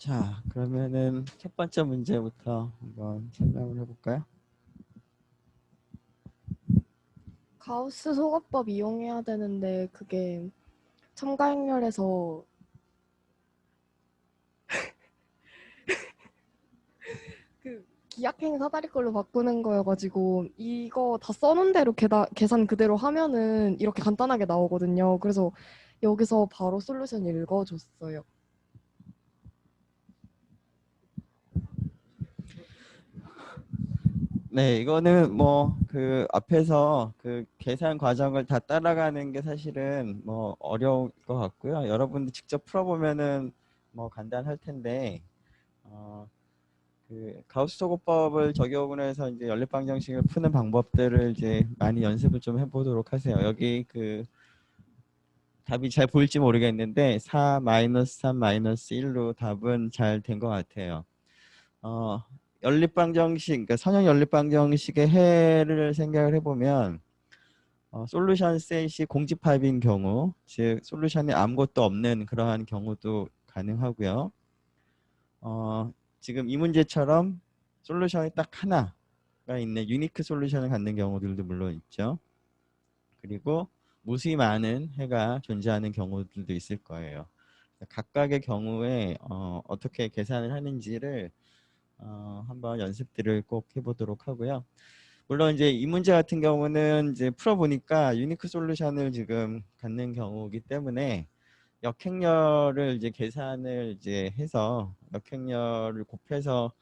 자, 그러면은 첫 번째 문제부터 한번 설명을 해볼까요? 가우스 소거법 이용해야 되는데 그게 첨가행렬에서 그 기약행 사다리 걸로 바꾸는 거여가지고 이거 다 써놓은 대로 계산 그대로 하면은 이렇게 간단하게 나오거든요. 그래서 여기서 바로 솔루션 읽어줬어요. 네, 이거는 뭐 그 앞에서 그 계산 과정을 다 따라가는 게 사실은 뭐 어려울 것 같고요. 여러분들 직접 풀어보면은 뭐 간단할 텐데, 그 가우스 소거법을 적용을 해서 이제 연립방정식을 푸는 방법들을 이제 많이 연습을 좀 해보도록 하세요. 여기 그 답이 잘 보일지 모르겠는데 4 3 1로 답은 잘 된 것 같아요. 연립방정식, 그러니까 선형 연립방정식의 해를 생각을 해보면 솔루션 셋이 공집합인 경우, 즉 솔루션에 아무것도 없는 그러한 경우도 가능하고요. 지금 이 문제처럼 솔루션이 딱 하나가 있는 유니크 솔루션을 갖는 경우들도 물론 있죠. 그리고 무수히 많은 해가 존재하는 경우들도 있을 거예요. 각각의 경우에 어떻게 계산을 하는지를 한번 연습들을 꼭 해보도록 하고요. 물론 이제 이 문제 같은 경우는 이제 풀어보니까 유니크 솔루션을 지금 갖는 경우이기 때문에 역행렬을 이제 계산을 이제 해서 역행렬을 곱해서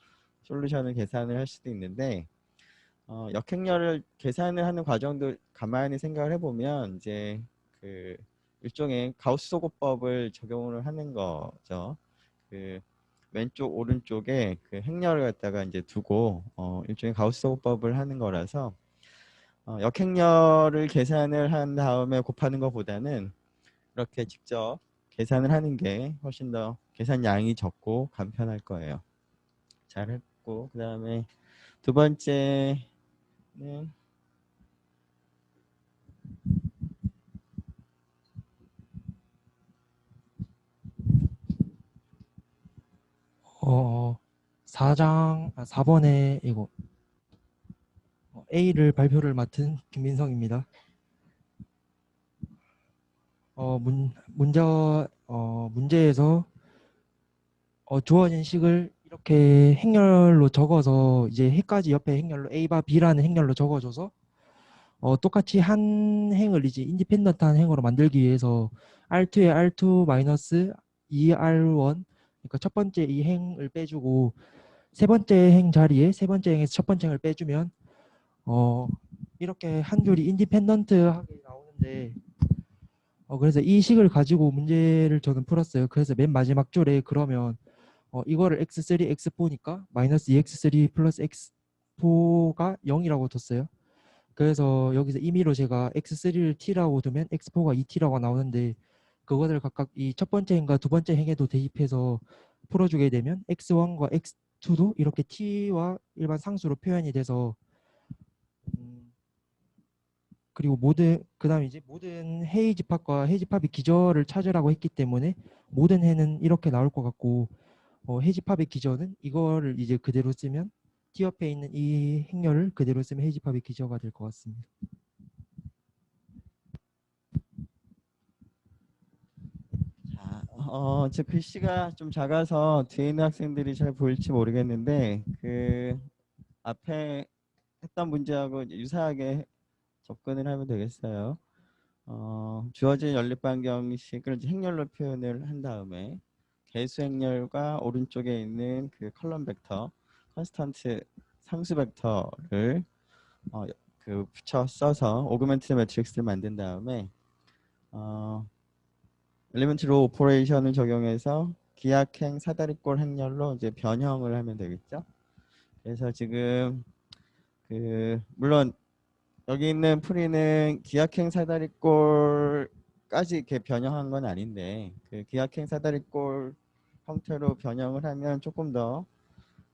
솔루션을 계산을 할 수도 있는데, 역행렬을 계산을 하는 과정도 가만히 생각을 해보면 이제 그 일종의 가우스 소거법을 적용을 하는 거죠. 그 왼쪽 오른쪽에 그 행렬을 갖다가 이제 두고 일종의 가우스 소거법을 하는 거라서 역행렬을 계산을 한 다음에 곱하는 것보다는 이렇게 직접 계산을 하는 게 훨씬 더 계산량이 적고 간편할 거예요. 잘했고, 그 다음에 두 번째는 어, 4번에 이거 A를 발표를 맡은 김민성입니다. 문제에서 주어진 식을 이렇게 행렬로 적어서 이제 해까지 옆에 행렬로 A바 B라는 행렬로 적어줘서 똑같이 한 행을 이제 인디펜던트한 행으로 만들기 위해서 R2에 R2 마이너스 2R1, 그러니까 첫 번째 이 행을 빼주고 세 번째 행 자리에 세 번째 행에서 첫 번째 행을 빼주면 이렇게 한 줄이 인디펜던트하게 나오는데, 그래서 이 식을 가지고 문제를 저는 풀었어요. 그래서 맨 마지막 줄에 그러면 이거를 x3, x4니까 마이너스 2x3 플러스 x4가 0이라고 뒀어요. 그래서 여기서 임의로 제가 x3를 t라고 두면 x4가 2t라고 나오는데, 그것을 각각 이 첫 번째 행과 두 번째 행에도 대입해서 풀어주게 되면 x1과 x2도 이렇게 t와 일반 상수로 표현이 돼서, 그리고 그다음에 이제 모든 해의 집합과 해의 집합의 기저를 찾으라고 했기 때문에 모든 해는 이렇게 나올 것 같고, 해의 집합의 기저는 이거를 이제 그대로 쓰면 t 옆에 있는 이 행렬을 그대로 쓰면 해의 집합의 기저가 될 것 같습니다. 제 글씨가 좀 작아서 뒤에 있는 학생들이 잘 보일지 모르겠는데 그 앞에 했던 문제하고 유사하게 접근을 하면 되겠어요. 주어진 연립방정식을 이제 행렬로 표현을 한 다음에 개수 행렬과 오른쪽에 있는 그 컬럼 벡터, 컨스턴트 상수 벡터를 그 붙여 써서 오그멘트 매트릭스를 만든 다음에 엘리먼트 로 오퍼레이션을 적용해서 기하행 사다리꼴 행렬로 이제 변형을 하면 되겠죠. 그래서 지금 그 물론 여기 있는 풀이는 기하행 사다리꼴까지 이렇게 변형한 건 아닌데 그 기하행 사다리꼴 형태로 변형을 하면 조금 더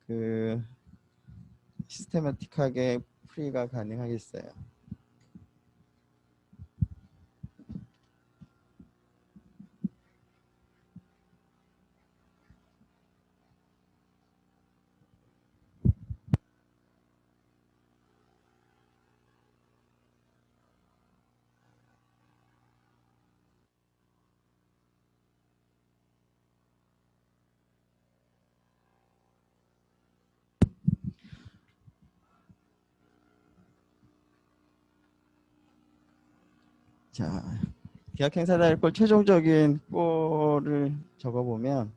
그 시스테마틱하게 풀이가 가능하겠어요. 자, 기억 행사 달골 최종적인 골을 적어보면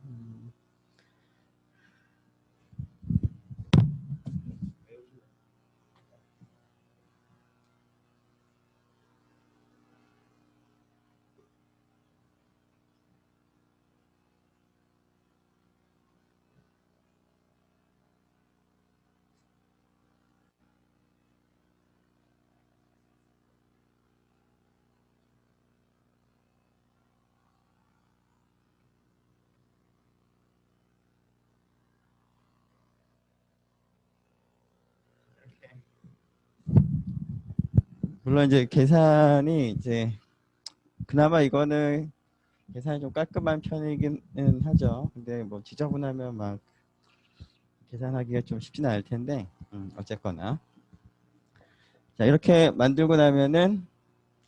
물론 이제 계산이 이제 그나마 이거는 계산이 좀 깔끔한 편이기는 하죠. 근데 뭐 지저분하면 막 계산하기가 좀 쉽지는 않을 텐데 어쨌거나 자 이렇게 만들고 나면은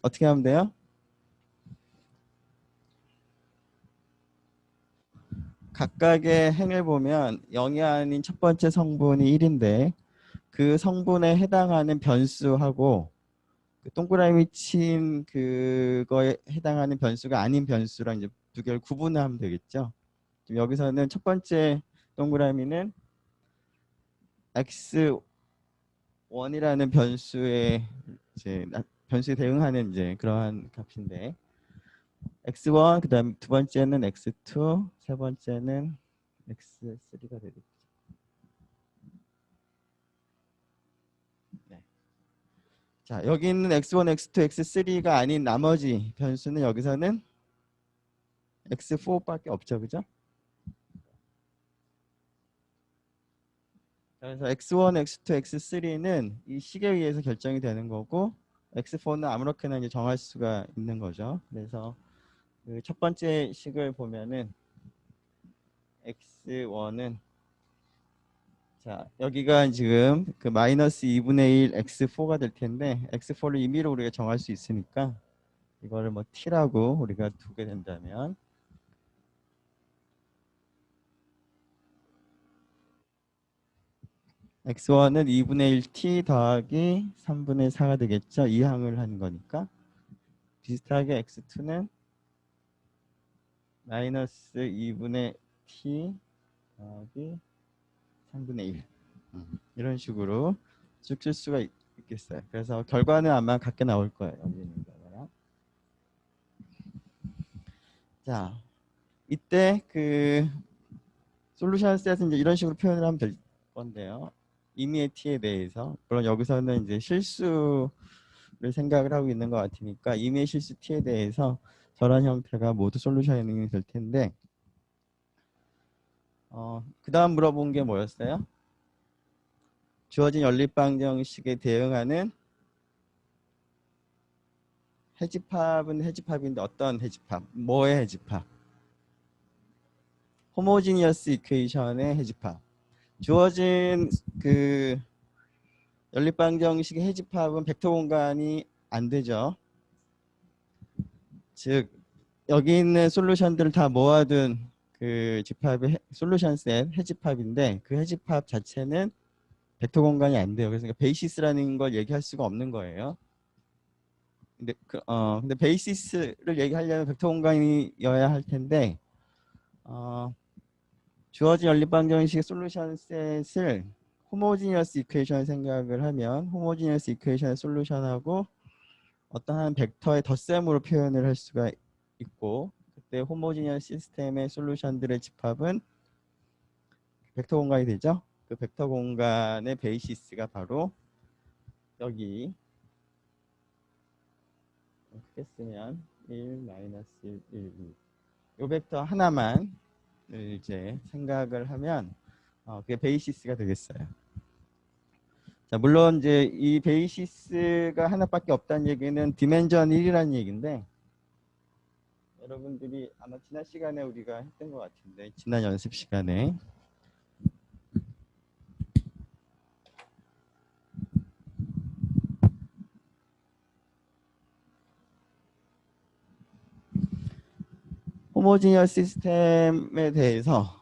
어떻게 하면 돼요? 각각의 행을 보면 0이 아닌 첫 번째 성분이 1인데 그 성분에 해당하는 변수하고 그 동그라미 친 그거에 해당하는 변수가 아닌 변수랑 이제 두 개를 구분하면 되겠죠. 지금 여기서는 첫 번째 동그라미는 x1이라는 변수에 이제 변수에 대응하는 이제 그러한 값인데 x1 그다음 두 번째는 x2 세 번째는 x3가 되겠죠. 네. 자 여기 있는 x1, x2, x3가 아닌 나머지 변수는 여기서는 x4밖에 없죠, 그죠? 그래서 x1, x2, x3는 이 식에 의해서 결정이 되는 거고 x4는 아무렇게나 이제 정할 수가 있는 거죠. 그래서 그 첫 번째 식을 보면은 x1은 자 여기가 지금 그 마이너스 2분의 1 x4가 될 텐데 x4를 임의로 우리가 정할 수 있으니까 이거를 뭐 t라고 우리가 두게 된다면 x1은 2분의 1t 더하기 3분의 4가 되겠죠. 이 항을 하는 거니까 비슷하게 x2는 마이너스 2분의 t 더하기 3분의 1 이런 식으로 쭉 쓸 수가 있겠어요. 그래서 결과는 아마 같게 나올 거예요. 여기 있는 거랑. 자, 이때 그 솔루션 셋은 이제 이런 식으로 표현을 하면 될 건데요. 임의의 t에 대해서 물론 여기서는 이제 실수를 생각을 하고 있는 것 같으니까 임의의 실수 t에 대해서 저런 형태가 모두 솔루션이 될 텐데 그 다음 물어본 게 뭐였어요? 주어진 연립방정식에 대응하는 해집합은 해집합인데 어떤 해집합? 뭐의 해집합? 호모지니어스 이퀘이션의 해집합. 주어진 그 연립방정식의 해집합은 벡터 공간이 안 되죠. 즉 여기 있는 솔루션들을 다 모아둔 그 집합의 솔루션 셋 해집합인데 그 해집합 자체는 벡터 공간이 안 돼요. 그래서 베이시스라는 걸 얘기할 수가 없는 거예요. 근데 베이시스를 얘기하려면 벡터 공간이어야 할 텐데 주어진 연립방정식의 솔루션 셋을 호모지니어스 이퀘이션 생각을 하면 호모지니어스 이퀘이션의 솔루션하고 어떠한 벡터의 덧셈으로 표현을 할 수가 있고 그때 호모지니어스 시스템의 솔루션들의 집합은 벡터 공간이 되죠. 그 벡터 공간의 베이시스가 바로 여기 크게 쓰면 1, 마이너스 1, 1, 2. 이 벡터 하나만 이제 생각을 하면 그게 베이시스가 되겠어요. 자, 물론 이제 이 베이시스가 하나밖에 없다는 얘기는 디멘전 1이라는 얘기인데 여러분들이 아마 지난 시간에 우리가 했던 것 같은데 지난 연습 시간에 호모지니어 시스템에 대해서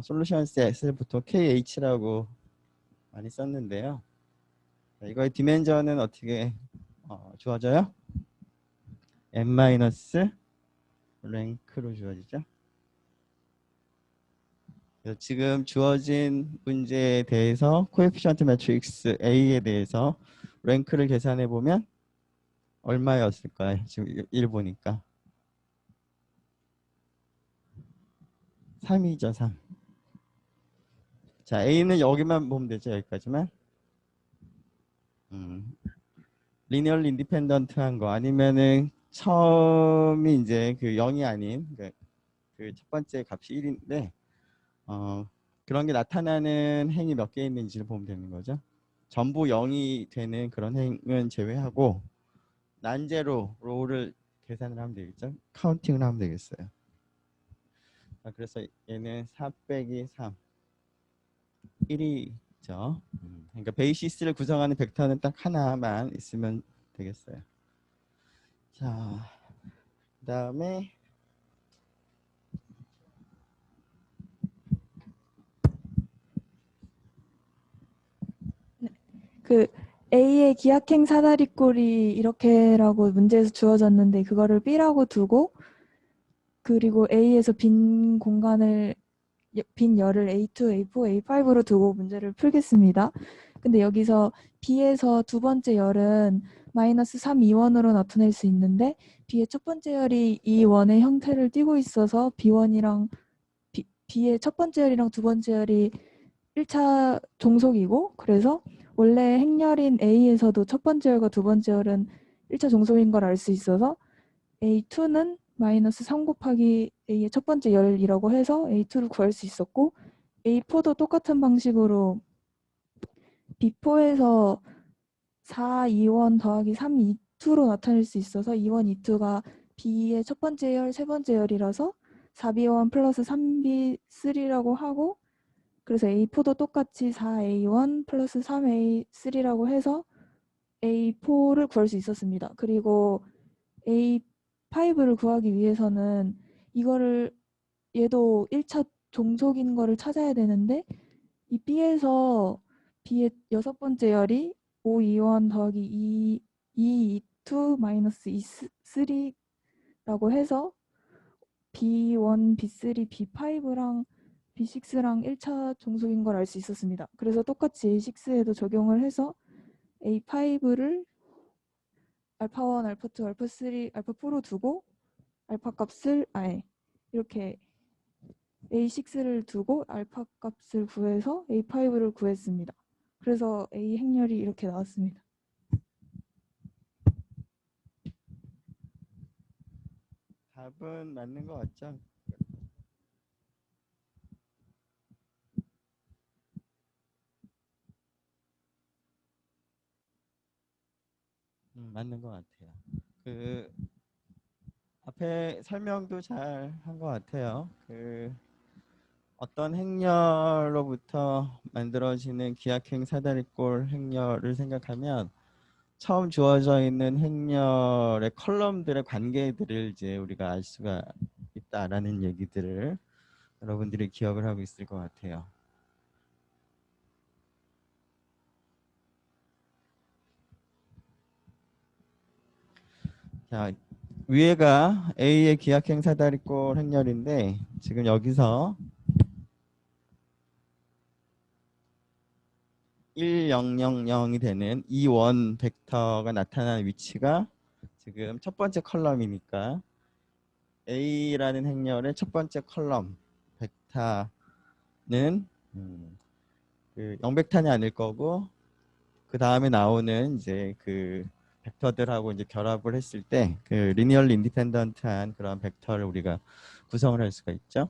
솔루션 셋을 보통 KH라고 많이 썼는데요. 이거의 디멘전은 어떻게 주어져요? n 마이너스 랭크로 주어지죠. 그래서 지금 주어진 문제에 대해서 코에피션트 매트릭스 A에 대해서 랭크를 계산해 보면 얼마였을까요? 지금 1 보니까 3이죠, 3. 자, A는 여기만 보면 되죠, 여기까지만. 리니얼리 인디펜던트한 거 아니면은 처음이 이제 그 0이 아닌 그 첫 번째 값이 1인데 그런 게 나타나는 행이 몇 개 있는지를 보면 되는 거죠. 전부 0이 되는 그런 행은 제외하고 난제로 로우를 계산을 하면 되겠죠. 카운팅을 하면 되겠어요. 자, 그래서 얘는 4 빼기 3 1이죠. 그러니까 베이시스를 구성하는 벡터는 딱 하나만 있으면 되겠어요. 자, 그 다음에 그 A의 기하행 사다리꼴이 이렇게라고 문제에서 주어졌는데 그거를 B라고 두고 그리고 A에서 빈 공간을 빈 열을 A2, A4, A5로 두고 문제를 풀겠습니다. 근데 여기서 B에서 두 번째 열은 마이너스 3, 2원으로 나타낼 수 있는데 B의 첫 번째 열이 이 원의 형태를 띠고 있어서 B1이랑 B의 첫 번째 열이랑 두 번째 열이 1차 종속이고 그래서 원래 행렬인 A에서도 첫 번째 열과 두 번째 열은 1차 종속인 걸 알 수 있어서 A2는 마이너스 3 곱하기 A의 첫 번째 열이라고 해서 A2를 구할 수 있었고 A4도 똑같은 방식으로 B4에서 4, 2원 더하기 3, 2로 나타낼 수 있어서 2원, 2가 B의 첫 번째 열, 세 번째 열이라서 4B1 플러스 3B3라고 하고 그래서 A4도 똑같이 4A1 플러스 3A3라고 해서 A4를 구할 수 있었습니다. 그리고 A5를 구하기 위해서는 이거를 얘도 1차 종속인 거를 찾아야 되는데 이 B에서 B의 여섯 번째 열이 5E1 더하기 2E2 마이너스 E3라고 해서 B1, B3, B5랑 B6랑 1차 종속인 걸 알 수 있었습니다. 그래서 똑같이 A6에도 적용을 해서 A5를 알파1, 알파2, 알파3, 알파4로 두고 알파 값을 이렇게 A6를 두고 알파 값을 구해서 A5를 구했습니다. 그래서 A 행렬이 이렇게 나왔습니다. 답은 맞는 것 같죠? 맞는 것 같아요. 그 앞에 설명도 잘 한 것 같아요. 그 어떤 행렬로부터 만들어지는 기하행 사다리꼴 행렬을 생각하면 처음 주어져 있는 행렬의 컬럼들의 관계들을 이제 우리가 알 수가 있다라는 얘기들을 여러분들이 기억을 하고 있을 것 같아요. 자, 위에가 A의 기하행 사다리꼴 행렬인데 지금 여기서 1000이 되는 이 원 벡터가 나타나는 위치가 지금 첫 번째 컬럼이니까 A라는 행렬의 첫 번째 컬럼 벡터는 그 0벡터는 아닐 거고 그 다음에 나오는 이제 그 벡터들하고 이제 결합을 했을 때 그 리니얼리 인디펜던트한 그런 벡터를 우리가 구성을 할 수가 있죠.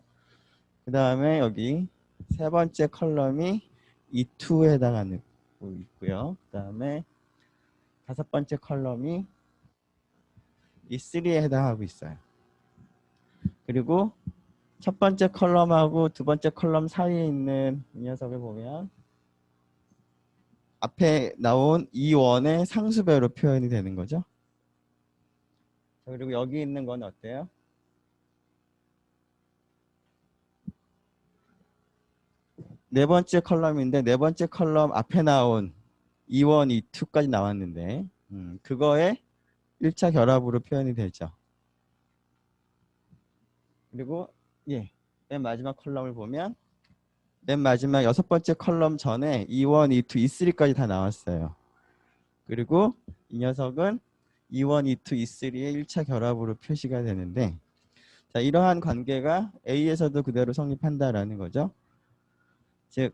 그 다음에 여기 세 번째 컬럼이 E2에 해당하는 거 있고요. 그 다음에 다섯 번째 컬럼이 E3에 해당하고 있어요. 그리고 첫 번째 컬럼하고 두 번째 컬럼 사이에 있는 이 녀석을 보면 앞에 나온 E1의 상수배로 표현이 되는 거죠. 그리고 여기 있는 건 어때요? 네 번째 컬럼인데 네 번째 컬럼 앞에 나온 E1, E2까지 나왔는데 그거의 1차 결합으로 표현이 되죠. 그리고 예, 맨 마지막 컬럼을 보면 맨 마지막 6번째 컬럼 전에 E1, E2, E3까지 다 나왔어요. 그리고 이 녀석은 E1, E2, E3의 1차 결합으로 표시가 되는데, 자, 이러한 관계가 A에서도 그대로 성립한다라는 거죠. 즉,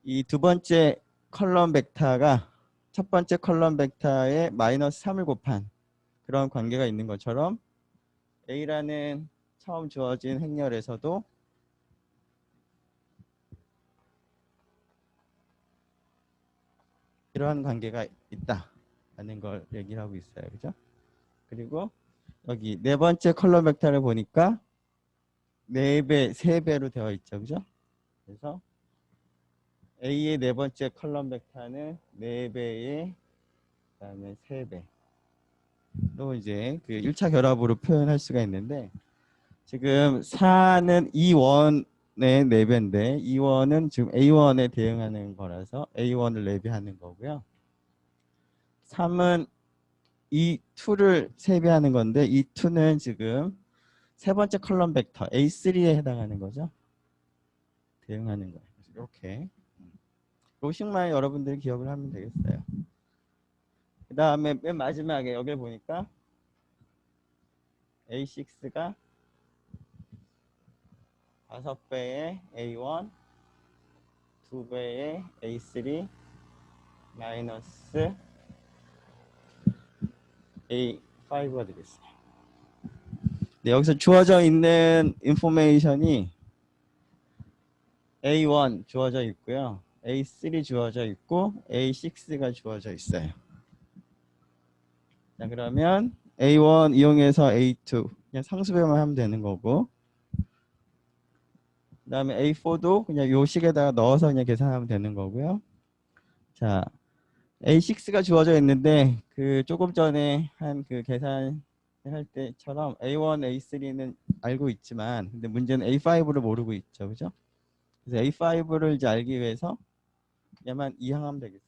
이 두 번째 컬럼 벡터가 첫 번째 컬럼 벡터에 마이너스 3을 곱한 그런 관계가 있는 것처럼 A라는 처음 주어진 행렬에서도 이러한 관계가 있다라는 걸 얘기를 하고 있어요. 그죠? 그리고 여기 네 번째 컬럼 벡터를 보니까 4배, 3배로 되어 있죠. 그죠? 그래서 A의 네 번째 컬럼 벡터는 4배에 그다음에 3배로 이제 그 1차 결합으로 표현할 수가 있는데, 지금 4는 E1의 4배인데 E1은 지금 A1에 대응하는 거라서 A1을 내비하는 거고요. 3은 E2를 3배하는 건데 E2는 지금 세 번째 컬럼 벡터 A3에 해당하는 거죠. 대응하는 거예요. 이렇게 요식만 여러분들이 기억을 하면 되겠어요. 그 다음에 맨 마지막에 여기 보니까 A6가 5배의 A1, 2배의 A3, 마이너스 A5가 되겠어요. 네, 여기서 주어져 있는 인포메이션이 A1 주어져 있고요. A3 주어져 있고 A6가 주어져 있어요. 자, 그러면 A1 이용해서 A2 그냥 상수배만 하면 되는 거고, 그 다음에 A4도 그냥 요 식에다가 넣어서 그냥 계산하면 되는 거고요. 자, A6가 주어져 있는데 그 조금 전에 한 그 계산할 때처럼 A1, A3는 알고 있지만 근데 문제는 A5를 모르고 있죠. 그죠? 그래서 A5를 이제 알기 위해서 얘만 이항하면 되겠어요.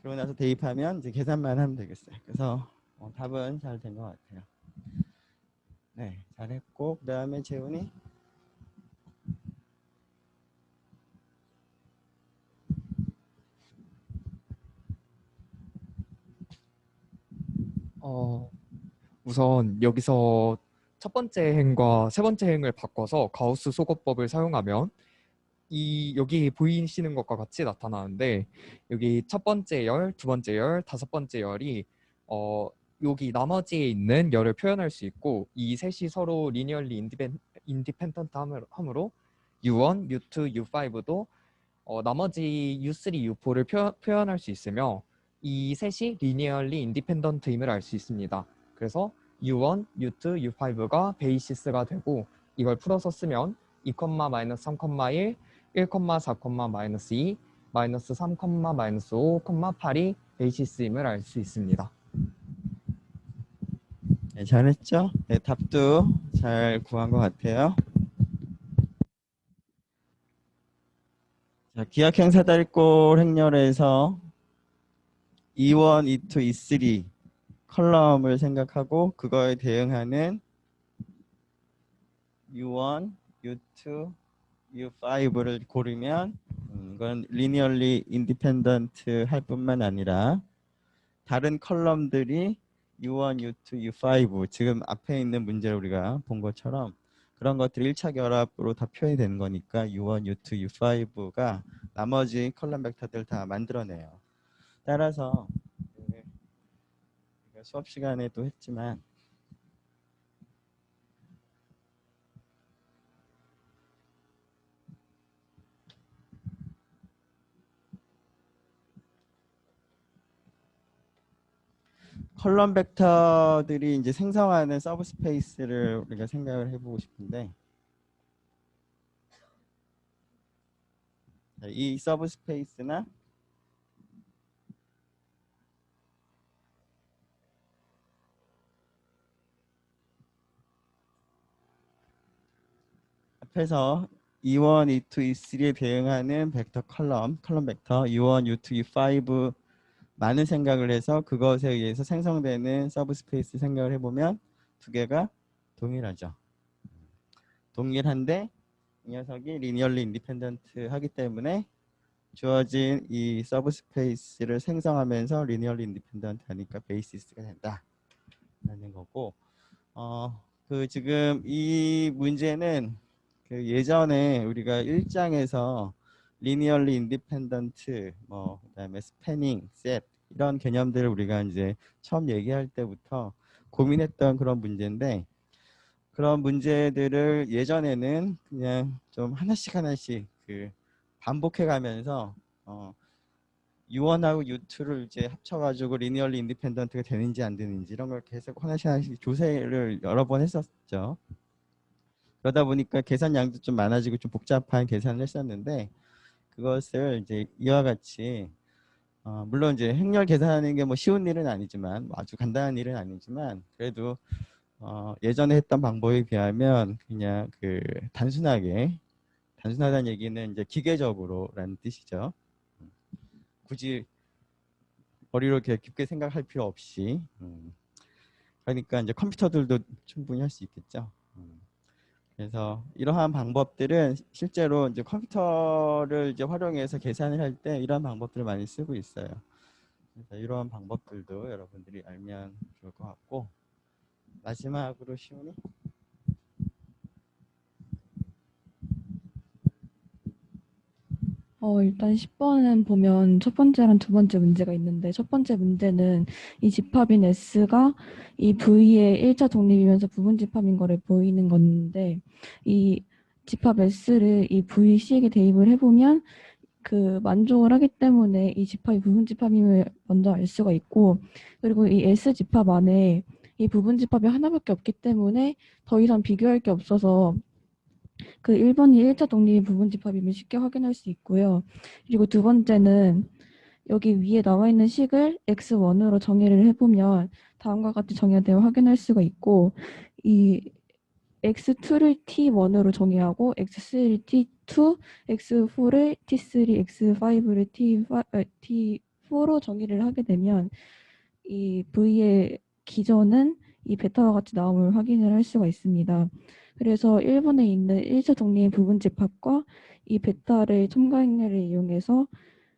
그러고 나서 대입하면 이제 계산만 하면 되겠어요. 그래서 답은 잘 된 것 같아요. 네, 잘했고 그 다음에 재훈이 어, 우선 여기서 첫 번째 행과 세 번째 행을 바꿔서 가우스 소거법을 사용하면 여기 보이시는 것과 같이 나타나는데, 여기 첫 번째 열, 두 번째 열, 다섯 번째 열이 여기 나머지에 있는 열을 표현할 수 있고, 이 셋이 서로 리니얼리 인디펜던트 함으로 U1, U2, U5도 나머지 U3, U4를 표현할 수 있으며, 이 셋이 리니얼리 인디펜던트임을 알 수 있습니다. 그래서 U1, U2, U5가 베이시스가 되고, 이걸 풀어서 쓰면 2,-3,1, 1,4,-2, 마이너스 3,-5, 8이 베이시스임을 알 수 있습니다. 네, 잘했죠? 네, 답도 잘 구한 것 같아요. 자, 기하행 사다리꼴 행렬에서 E1, E2, E3 컬럼을 생각하고 그거에 대응하는 U1, U2, U5를 고르면 이건 리니얼리 인디펜던트 할 뿐만 아니라 다른 컬럼들이 U1, U2, U5 지금 앞에 있는 문제를 우리가 본 것처럼 그런 것들이 1차 결합으로 다 표현이 되는 거니까 U1, U2, U5가 나머지 컬럼 벡터들 다 만들어내요. 따라서 수업 시간에도 했지만 컬럼 벡터들이 이제 생성하는 서브 스페이스를 우리가 생각을 해보고 싶은데, 이 서브 스페이스나 앞에서 E1, E2, E3에 대응하는 벡터 컬럼 벡터 U1, U2, E5 많은 생각을 해서 그것에 의해서 생성되는 서브스페이스 생각을 해보면 두 개가 동일하죠. 동일한데 이 녀석이 리니얼리 인디펜던트 하기 때문에 주어진 이 서브스페이스를 생성하면서 리니얼리 인디펜던트 하니까 베이시스가 된다 라는 거고, 그 지금 이 문제는 그 예전에 우리가 1장에서 리니얼리 인디펜던트 그다음에 스패닝 셋 이런 개념들을 우리가 이제 처음 얘기할 때부터 고민했던 그런 문제인데, 그런 문제들을 예전에는 그냥 좀 하나씩 그 반복해 가면서 U1하고 U2를 이제 합쳐가지고 리니얼리 인디펜던트가 되는지 안 되는지 이런 걸 계속 하나씩 조사를 여러 번 했었죠. 그러다 보니까 계산량도 좀 많아지고 좀 복잡한 계산을 했었는데, 그것을 이제 이와 같이 물론 이제 행렬 계산하는 게 뭐 쉬운 일은 아니지만 아주 간단한 일은 아니지만 그래도 예전에 했던 방법에 비하면 그냥 그 단순하다는 얘기는 이제 기계적으로라는 뜻이죠. 굳이 머리로 이렇게 깊게 생각할 필요 없이 그러니까 이제 컴퓨터들도 충분히 할 수 있겠죠. 그래서 이러한 방법들은 실제로 이제 컴퓨터를 이제 활용해서 계산을 할 때 이러한 방법들을 많이 쓰고 있어요. 그래서 이러한 방법들도 여러분들이 알면 좋을 것 같고, 마지막으로 시훈이 일단 10번은 보면 첫 번째랑 두 번째 문제가 있는데, 첫 번째 문제는 이 집합인 S가 이 V의 1차 독립이면서 부분 집합인 거를 보이는 건데, 이 집합 S를 이 VC에게 대입을 해보면 그 만족을 하기 때문에 이 집합이 부분 집합임을 먼저 알 수가 있고, 그리고 이 S 집합 안에 이 부분 집합이 하나밖에 없기 때문에 더 이상 비교할 게 없어서 그 1번이 1차 독립 부분 집합임을 쉽게 확인할 수 있고요. 그리고 두 번째는 여기 위에 나와 있는 식을 x1으로 정의를 해보면 다음과 같이 정의가 되어 확인할 수가 있고, 이 x2를 t1으로 정의하고 x3를 t2, x4를 t3, x5를 t4로 정의를 하게 되면 이 v의 기전은 이 베타와 같이 나옴을 확인을 할 수가 있습니다. 그래서 1번에 있는 1차 독립 부분 집합과 이 베타를 첨가 행렬을 이용해서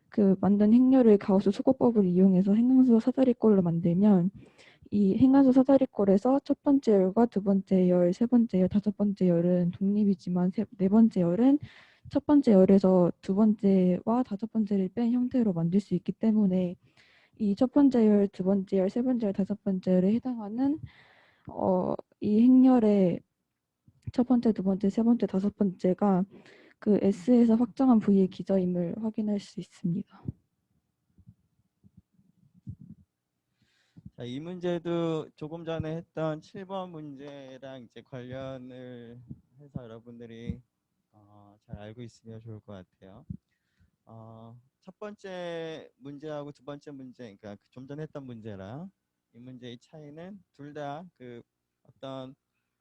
그 만든 행렬을 가우스 소거법을 이용해서 행함수 사다리꼴로 만들면 이 행함수 사다리꼴에서 첫 번째 열과 두 번째 열, 세 번째 열, 다섯 번째 열은 독립이지만 네 번째 열은 첫 번째 열에서 두 번째와 다섯 번째를 뺀 형태로 만들 수 있기 때문에 이 첫 번째 열, 두 번째 열, 세 번째 열, 다섯 번째 열에 해당하는 이 행렬의 첫 번째, 두 번째, 세 번째, 다섯 번째가 그 S에서 확정한 V의 기저임을 확인할 수 있습니다. 자, 이 문제도 조금 전에 했던 7번 문제랑 이제 관련을 해서 여러분들이 잘 알고 있으면 좋을 것 같아요. 첫 번째 문제하고 두 번째 문제, 그러니까 좀 전에 했던 문제랑 이 문제의 차이는 둘 다 그 어떤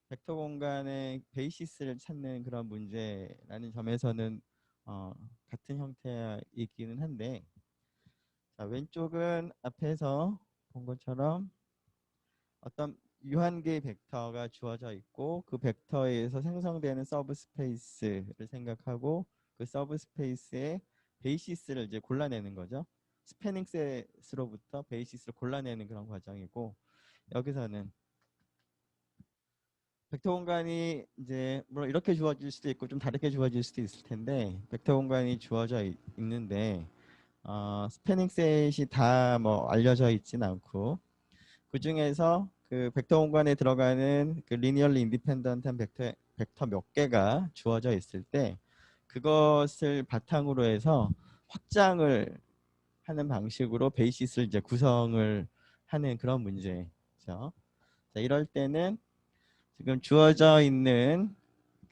벡터 공간의 베이시스를 찾는 그런 문제라는 점에서는 같은 형태이기는 한데, 자, 왼쪽은 앞에서 본 것처럼 어떤 유한계의 벡터가 주어져 있고 그 벡터에 의해서 생성되는 서브스페이스를 생각하고 그 서브스페이스의 베이시스를 이제 골라내는 거죠. 스패닝 셋으로부터 베이시스를 골라내는 그런 과정이고, 여기서는 벡터 공간이 이제 물론 이렇게 주어질 수도 있고 좀 다르게 주어질 수도 있을 텐데, 벡터 공간이 주어져 있는데 스패닝 셋이 다 뭐 알려져 있진 않고, 그 중에서 그 벡터 공간에 들어가는 그 리니얼리 인디펜던트한 벡터 몇 개가 주어져 있을 때 그것을 바탕으로 해서 확장을 하는 방식으로 베이시스를 이제 구성을 하는 그런 문제죠. 자, 이럴 때는 지금 주어져 있는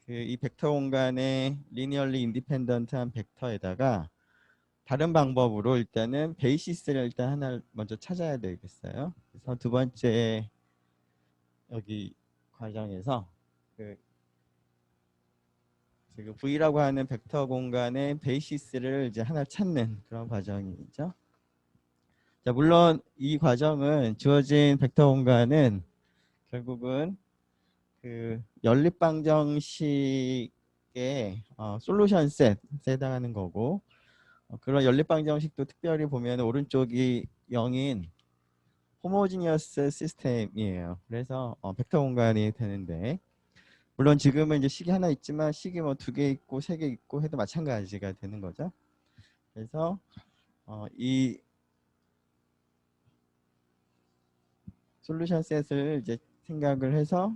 그 이 벡터 공간의 리니얼리 인디펜던트한 벡터에다가 다른 방법으로 일단은 베이시스를 일단 하나 먼저 찾아야 되겠어요. 그래서 두 번째 여기 과정에서 그 지금 V라고 하는 벡터 공간의 베이시스를 이제 하나 찾는 그런 과정이죠. 자, 물론 이 과정은 주어진 벡터 공간은 결국은 그 연립방정식의 솔루션 셋에 해당하는 거고, 그런 연립방정식도 특별히 보면 오른쪽이 0인 호모지니어스 시스템이에요. 그래서 벡터 공간이 되는데, 물론 지금은 이제 식이 하나 있지만 식이 뭐 2개 있고 3개 있고 해도 마찬가지가 되는 거죠. 그래서 이 솔루션 셋을 이제 생각을 해서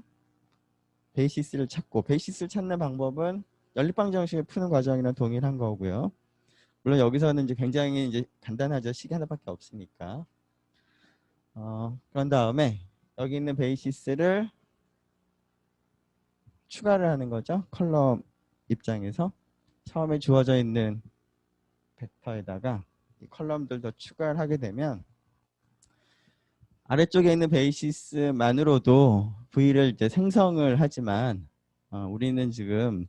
베이시스를 찾고, 베이시스를 찾는 방법은 연립방정식을 푸는 과정이랑 동일한 거고요. 물론 여기서는 이제 굉장히 이제 간단하죠. 식이 하나밖에 없으니까. 그런 다음에 여기 있는 베이시스를 추가를 하는 거죠. 컬럼 입장에서 처음에 주어져 있는 벡터에다가 이 컬럼들 더 추가를 하게 되면 아래쪽에 있는 베이시스만으로도 V를 이제 생성을 하지만 우리는 지금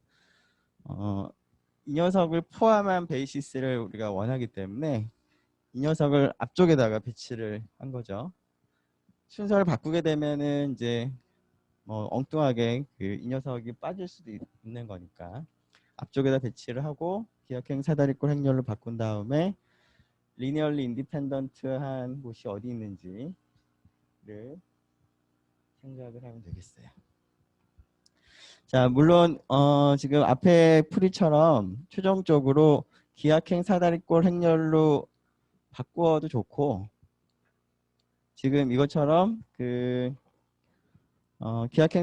이 녀석을 포함한 베이시스를 우리가 원하기 때문에 이 녀석을 앞쪽에다가 배치를 한 거죠. 순서를 바꾸게 되면은 이제 뭐 엉뚱하게 이 녀석이 빠질 수도 있는 거니까 앞쪽에다 배치를 하고 기억행 사다리꼴 행렬로 바꾼 다음에 리니얼리 인디펜던트한 곳이 어디 있는지를 생각을 하면 되겠어요. 자, 물론 지금 앞에 풀이처럼 최종적으로 기하행 사다리꼴 행렬로 바꾸어도 좋고, 지금 이것처럼 기하행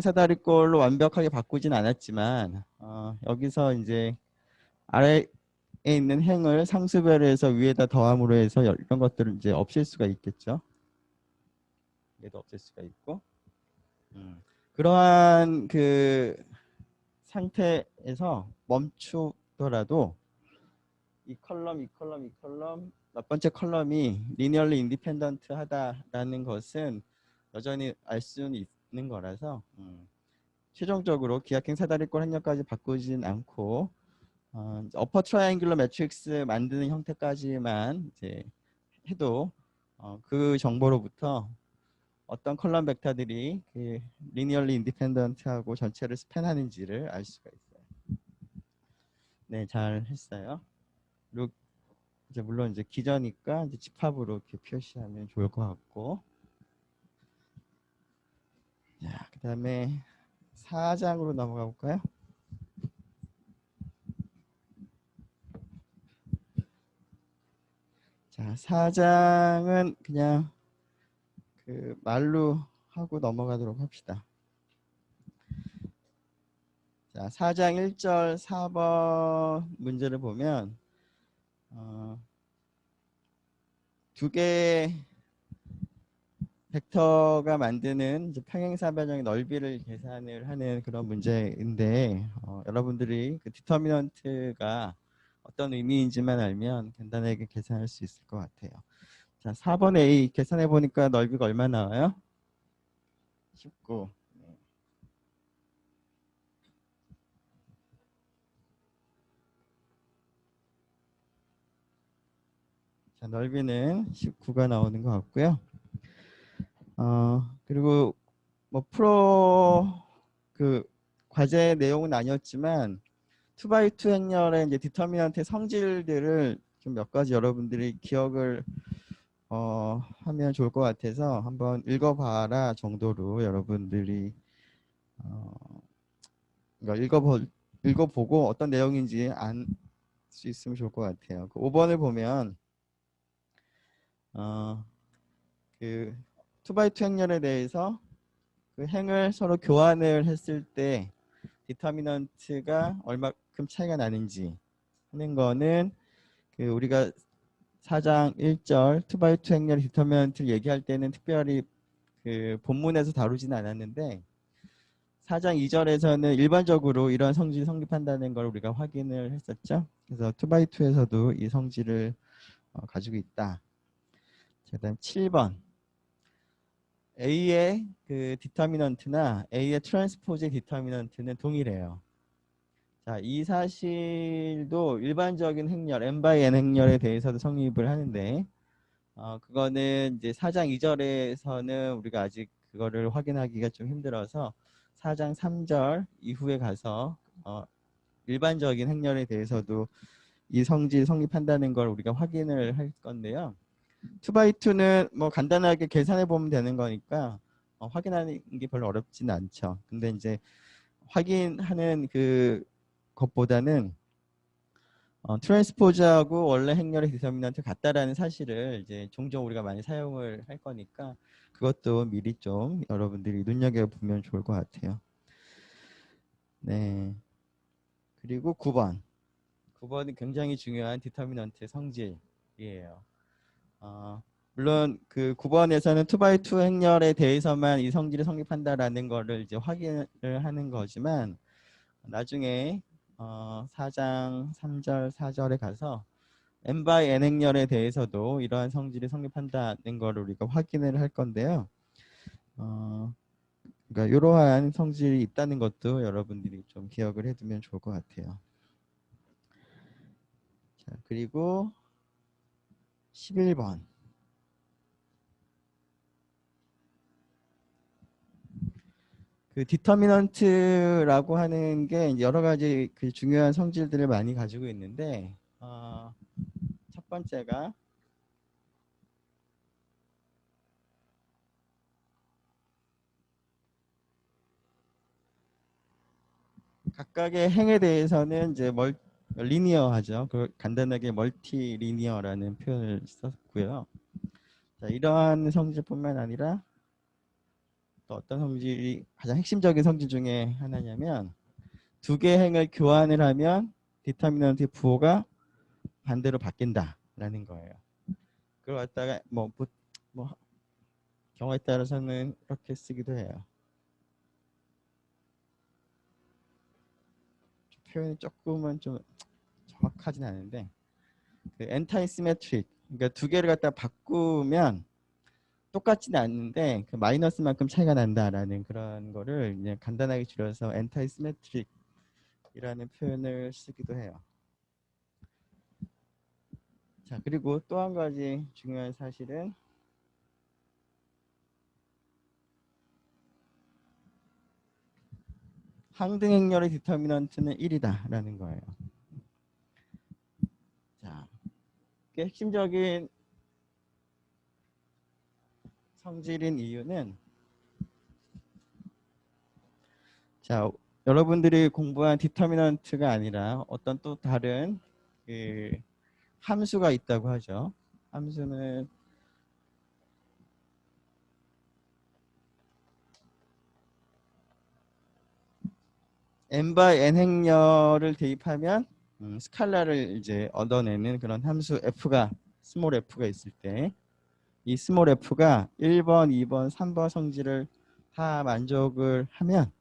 사다리꼴로 완벽하게 바꾸진 않았지만 여기서 이제 아래에 있는 행을 상수별로 해서 위에다 더함으로 해서 이런 것들을 이제 없앨 수가 있겠죠. 얘도 없앨 수가 있고, 그러한 상태에서 멈추더라도 이 컬럼 몇 번째 컬럼이 리니얼리 인디펜던트 하다라는 것은 여전히 알 수는 있는 거라서 최종적으로 기하행 사다리꼴 행렬까지 바꾸진 않고 어퍼 트라이앵귤러 매트릭스 만드는 형태까지만 이제 해도 그 정보로부터 어떤 컬럼 벡터들이 리니얼리 인디펜던트하고 전체를 스팬하는지를 알 수가 있어요. 네, 잘 했어요. 그리고 이제 물론 이제 기저니까 이제 집합으로 이렇게 표시하면 좋을 것 같고, 자, 그다음에 4장으로 넘어가 볼까요? 자, 4장은 그냥 말로 하고 넘어가도록 합시다. 자, 4장 1절 4번 문제를 보면 2개의 벡터가 만드는 이제 평행사변형의 넓이를 계산을 하는 그런 문제인데 여러분들이 그 디터미넌트가 어떤 의미인지만 알면 간단하게 계산할 수 있을 것 같아요. 자, 4번 A 계산해 보니까 넓이가 얼마 나와요? 19. 자, 넓이는 19가 나오는 것 같고요. 그리고 뭐 과제 내용은 아니었지만 2x2 행렬의 이제 디터미넌트의 성질들을 좀 몇 가지 여러분들이 기억을 하면 좋을 것 같아서 한번 읽어봐라 정도로 여러분들이 읽어보고 어떤 내용인지 알 수 있으면 좋을 것 같아요. 5번을 보면 2x2 행렬에 대해서 그 행을 서로 교환을 했을 때 디터미넌트가 얼마큼 차이가 나는지 하는 거는 우리가 4장 1절 2x2 행렬의 디터미넌트를 얘기할 때는 특별히 본문에서 다루지는 않았는데 4장 2절에서는 일반적으로 이런 성질이 성립한다는 걸 우리가 확인을 했었죠. 그래서 2x2에서도 이 성질을 가지고 있다. 그 다음 7번 A의 디터미넌트나 A의 트랜스포즈의 디터미넌트는 동일해요. 자, 이 사실도 일반적인 행렬, n by n 행렬에 대해서도 성립을 하는데, 그거는 이제 4장 2절에서는 우리가 아직 그거를 확인하기가 좀 힘들어서 4장 3절 이후에 가서 일반적인 행렬에 대해서도 이 성질 성립한다는 걸 우리가 확인을 할 건데요. 2x2는 뭐 간단하게 계산해 보면 되는 거니까 확인하는 게 별로 어렵지는 않죠. 근데 이제 확인하는 그 것보다는 트랜스포즈하고 원래 행렬의 디터미넌트 같다라는 사실을 이제 종종 우리가 많이 사용을 할 거니까 그것도 미리 좀 여러분들이 눈여겨보면 좋을 것 같아요. 네. 그리고 9번. 9번은 굉장히 중요한 디터미넌트의 성질이에요. 물론 그 9번에서는 2x2 행렬에 대해서만 이 성질이 성립한다라는 거를 이제 확인을 하는 거지만 나중에 4장 3절 4절에 가서 n by n 행렬에 대해서도 이러한 성질이 성립한다는 걸 우리가 확인을 할 건데요. 그러니까 이러한 성질이 있다는 것도 여러분들이 좀 기억을 해두면 좋을 것 같아요. 자, 그리고 11번. 그 디터미넌트라고 하는 게 여러 가지 그 중요한 성질들을 많이 가지고 있는데 첫 번째가 각각의 행에 대해서는 이제 리니어하죠. 그 간단하게 멀티 리니어라는 표현을 썼고요. 자, 이러한 성질뿐만 아니라 또 어떤 성질이 가장 핵심적인 성질 중에 하나냐면 두 개의 행을 교환을 하면 디터미넌트 부호가 반대로 바뀐다라는 거예요. 그걸 갖다가 뭐 경우에 따라서는 이렇게 쓰기도 해요. 표현이 조금은 좀 정확하진 않은데 그 엔타이 시메트릭, 그러니까 두 개를 갖다 바꾸면 똑같지는 않는데 그 마이너스만큼 차이가 난다라는 그런 거를 그냥 간단하게 줄여서 엔타이 시메트릭이라는 표현을 쓰기도 해요. 자, 그리고 또 한 가지 중요한 사실은 항등 행렬의 디터미넌트는 1이다라는 거예요. 자, 그 핵심적인 성질인 이유는 자, 여러분들이 공부한 디터미넌트가 아니라 어떤 또 다른 그 함수가 있다고 하죠. 함수는 n by n 행렬을 대입하면 스칼라를 이제 얻어내는 그런 함수 f가 스몰 f가 있을 때 이 스몰 f가 1번, 2번, 3번 성질을 다 만족을 하면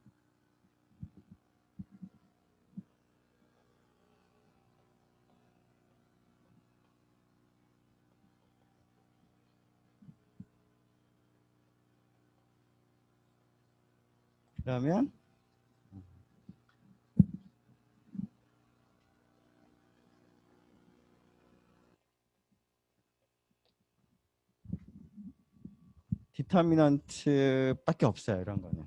그러면 디터미넌트밖에 없어요. 이런 거는.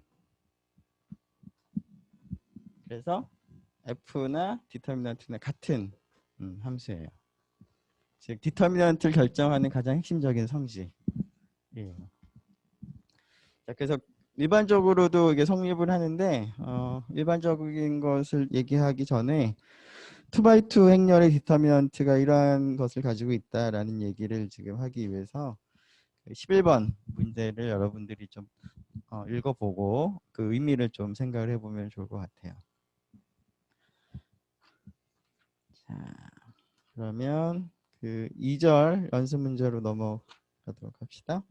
그래서 f나 디터미넌트는 같은 함수예요. 즉 디터미넌트를 결정하는 가장 핵심적인 성질이에요. 자, 그래서 일반적으로도 이게 성립을 하는데 일반적인 것을 얘기하기 전에 2x2 행렬의 디터미넌트가 이러한 것을 가지고 있다라는 얘기를 지금 하기 위해서 11번 문제를 여러분들이 좀 읽어보고 그 의미를 좀 생각을 해보면 좋을 것 같아요. 자, 그러면 그 2절 연습 문제로 넘어가도록 합시다.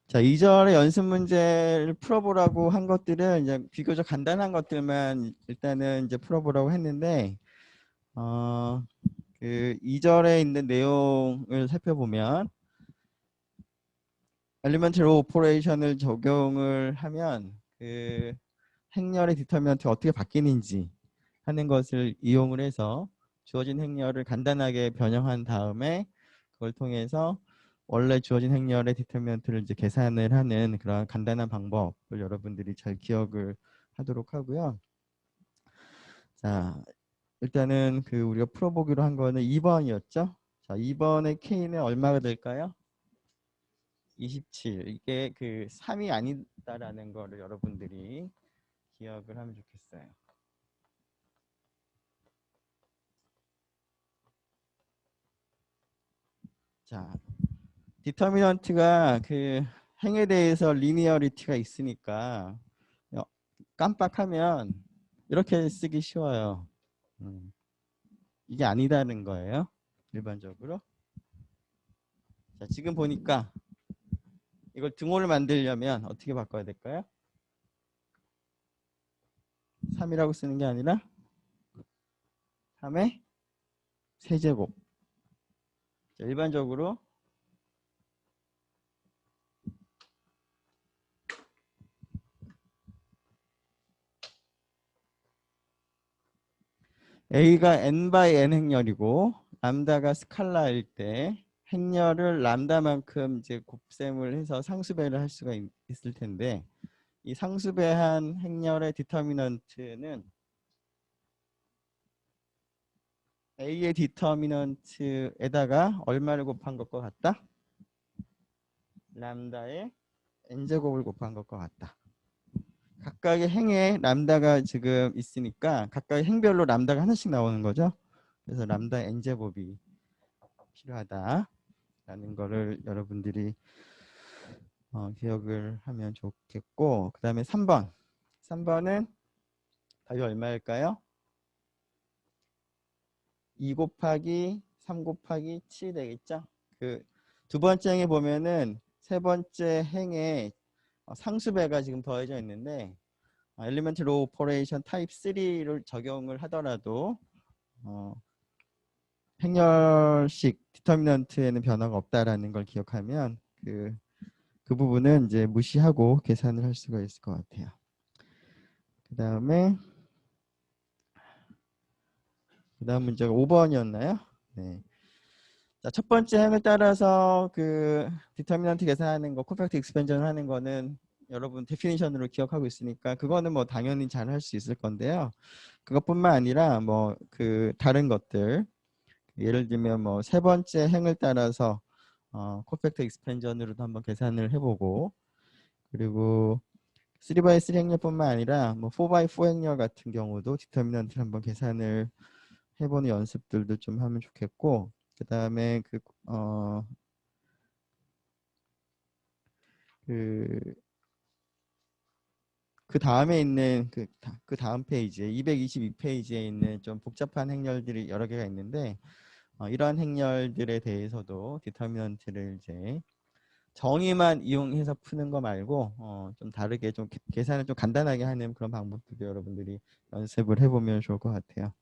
자, 2절의 연습 문제를 풀어보라고 한 것들은 이제 비교적 간단한 것들만 일단은 이제 풀어보라고 했는데, 그 그 2절에 있는 내용을 살펴보면 엘리먼트리 오퍼레이션을 적용을 하면 그 행렬의 디터미넌트가 어떻게 바뀌는지 하는 것을 이용을 해서 주어진 행렬을 간단하게 변형한 다음에 그걸 통해서 원래 주어진 행렬의 디터미넌트를 이제 계산을 하는 그런 간단한 방법을 여러분들이 잘 기억을 하도록 하고요. 자, 일단은 그 우리가 풀어보기로 한 거는 2번이었죠. 자, 2번의 K는 얼마가 될까요? 27. 이게 그 3이 아니다라는 거를 여러분들이 기억을 하면 좋겠어요. 자, 디터미넌트가 그 행에 대해서 리니어리티가 있으니까 깜빡하면 이렇게 쓰기 쉬워요. 이게 아니다는 거예요. 일반적으로. 자, 지금 보니까 이걸 등호를 만들려면 어떻게 바꿔야 될까요? 3이라고 쓰는 게 아니라 3의 세제곱. 자, 일반적으로 A가 n by n 행렬이고 람다가 스칼라일 때 행렬을 람다만큼 이제 곱셈을 해서 상수배를 할 수가 있을 텐데 이 상수배한 행렬의 디터미넌트는 A의 디터미넌트에다가 얼마를 곱한 것과 같다? 람다의 n제곱을 곱한 것과 같다. 각각의 행에 람다가 지금 있으니까 각각의 행별로 람다가 하나씩 나오는 거죠. 그래서 람다 n제곱이 필요하다라는 거를 여러분들이 기억을 하면 좋겠고, 그 다음에 3번. 3번은 답이 얼마일까요? 2 곱하기 3 곱하기 7이 되겠죠. 그 두 번째 행에 보면은 세 번째 행에 상수배가 지금 더해져 있는데 엘리멘트리 오퍼레이션 타입 3를 적용을 하더라도 행렬식 디터미넌트에는 변화가 없다라는 걸 기억하면 그 부분은 이제 무시하고 계산을 할 수가 있을 것 같아요. 그 다음 문제가 5번이었나요? 네. 자, 첫 번째 행을 따라서 그 디터미넌트 계산하는 거, 콤팩트 익스펜전을 하는 거는 여러분 데피니션으로 기억하고 있으니까 그거는 뭐 당연히 잘 할 수 있을 건데요. 그것뿐만 아니라 뭐 그 다른 것들, 예를 들면 뭐 세 번째 행을 따라서 콤팩트 익스펜전으로도 한번 계산을 해보고, 그리고 3x3 행렬뿐만 아니라 뭐 4x4 행렬 같은 경우도 디터미넌트를 한번 계산을 해보는 연습들도 좀 하면 좋겠고, 그 다음에 그 다음에 있는 그 다음 페이지에 222페이지에 있는 좀 복잡한 행렬들이 여러 개가 있는데 이러한 행렬들에 대해서도 디터미넌트를 이제 정의만 이용해서 푸는 거 말고 좀 다르게 좀 계산을 좀 간단하게 하는 그런 방법들도 여러분들이 연습을 해보면 좋을 것 같아요.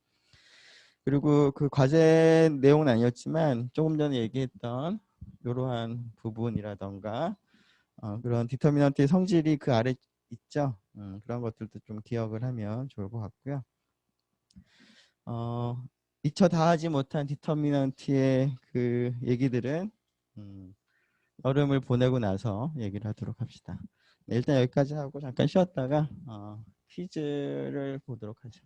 그리고 그 과제 내용은 아니었지만 조금 전에 얘기했던 이러한 부분이라던가 그런 디터미넌트의 성질이 그 아래 있죠. 그런 것들도 좀 기억을 하면 좋을 것 같고요. 미처 다 하지 못한 디터미넌트의 그 얘기들은 여름을 보내고 나서 얘기를 하도록 합시다. 네, 일단 여기까지 하고 잠깐 쉬었다가 퀴즈를 보도록 하죠.